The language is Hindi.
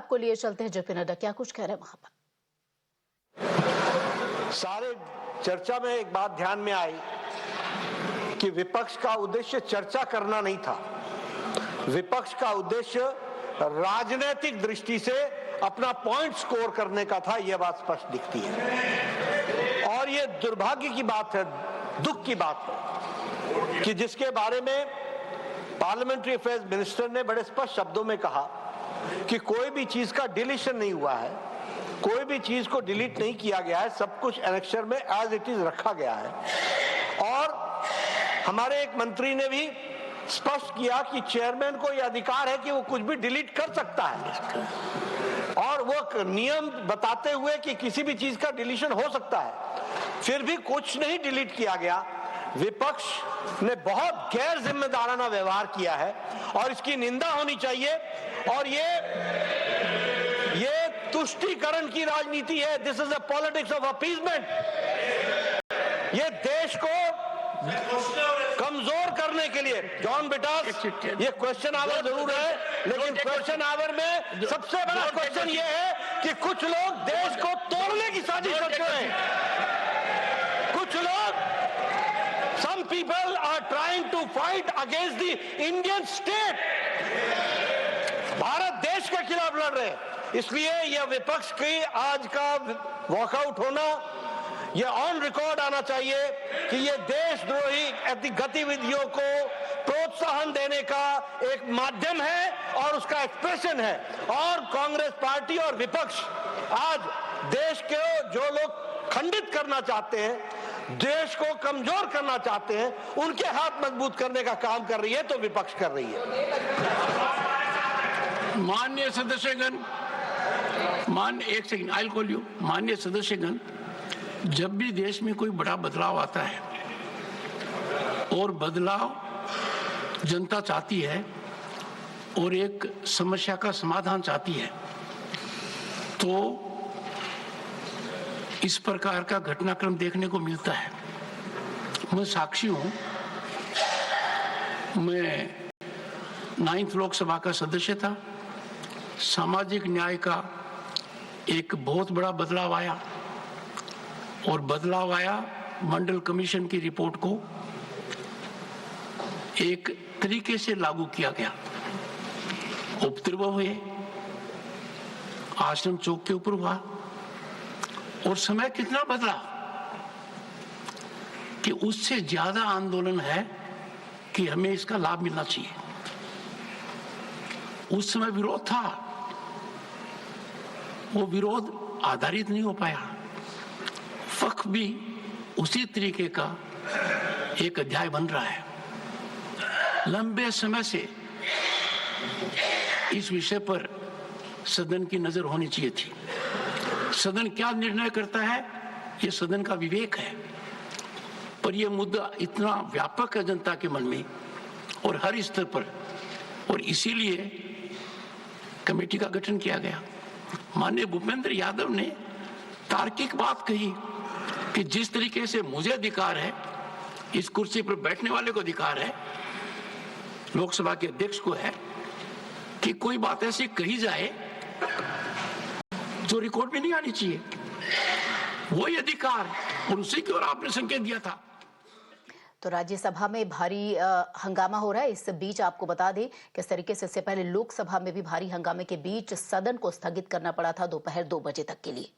को लिए चलते हैं जेपी नड्डा, क्या कुछ कह रहे हैं वहां पर। सारे चर्चा में एक बात ध्यान में आई कि विपक्ष का उद्देश्य चर्चा करना नहीं था, विपक्ष का उद्देश्य राजनीतिक दृष्टि से अपना पॉइंट स्कोर करने का था। यह बात स्पष्ट दिखती है और यह दुर्भाग्य की बात है, दुख की बात है कि जिसके बारे में पार्लियामेंट्री अफेयर्स मिनिस्टर ने बड़े स्पष्ट शब्दों में कहा कि कोई भी चीज का डिलीशन नहीं हुआ है, कोई भी चीज को डिलीट नहीं किया गया है, सब कुछ एनेक्सर में एज इट इज रखा गया है। और हमारे एक मंत्री ने भी स्पष्ट किया कि चेयरमैन को यह अधिकार है कि वो कुछ भी डिलीट कर सकता है और वो नियम बताते हुए कि किसी भी चीज का डिलीशन हो सकता है, फिर भी कुछ नहीं डिलीट किया गया। विपक्ष ने बहुत गैर जिम्मेदाराना व्यवहार किया है और इसकी निंदा होनी चाहिए। और ये तुष्टीकरण की राजनीति है, this is a politics of appeasement. ये देश को कमजोर करने के लिए, जॉन बेटा, ये क्वेश्चन आवर जरूर है, लेकिन क्वेश्चन आवर में सबसे बड़ा क्वेश्चन ये है कि कुछ लोग देश को तोड़ने की साजिश करते हैं। कुछ लोग, some people are trying to fight against the Indian state, Bharat देश के खिलाफ लड़ रहे हैं। इसलिए यह विपक्ष की आज का वॉकआउट होना, ये ऑन रिकॉर्ड आना चाहिए कि ये देशद्रोही गतिविधियों को प्रोत्साहन देने का एक माध्यम है और उसका एक्सप्रेशन है। और कांग्रेस पार्टी और विपक्ष आज देश के जो लोग खंडित करना चाहते हैं, देश को कमजोर करना चाहते हैं, उनके हाथ मजबूत करने का काम कर रही है, तो विपक्ष कर रही है। माननीय सदस्यगण, एक second, I will call you. माननीय सदस्यगण, जब भी देश में कोई बड़ा बदलाव आता है और बदलाव जनता चाहती है और एक समस्या का समाधान चाहती है, तो इस प्रकार का घटनाक्रम देखने को मिलता है। मैं साक्षी हूं, मैं 9th लोकसभा का सदस्य था। सामाजिक न्याय का एक बहुत बड़ा बदलाव आया और बदलाव आया मंडल कमीशन की रिपोर्ट को एक तरीके से लागू किया गया। उपद्रव हुए, आश्रम चौक के ऊपर हुआ और समय कितना बदला कि उससे ज्यादा आंदोलन है कि हमें इसका लाभ मिलना चाहिए। उस समय विरोध था, वो विरोध आधारित नहीं हो पाया। वक्फ भी उसी तरीके का एक अध्याय बन रहा है। लंबे समय से इस विषय पर सदन की नजर होनी चाहिए थी। सदन क्या निर्णय करता है, ये सदन का विवेक है, पर यह मुद्दा इतना व्यापक है जनता के मन में और हर स्तर पर, और इसीलिए कमेटी का गठन किया गया। माननीय भूपेंद्र यादव ने तार्किक बात कही कि जिस तरीके से मुझे अधिकार है, इस कुर्सी पर बैठने वाले को अधिकार है, लोकसभा के अध्यक्ष को है, कि कोई बात ऐसी कही जाए जो रिकॉर्ड में नहीं आनी चाहिए। वही अधिकार और उसी की ओर आपने संकेत दिया था। तो राज्यसभा में भारी हंगामा हो रहा है। इस बीच आपको बता दें किस तरीके से इससे पहले लोकसभा में भी भारी हंगामे के बीच सदन को स्थगित करना पड़ा था दोपहर 2 बजे तक के लिए।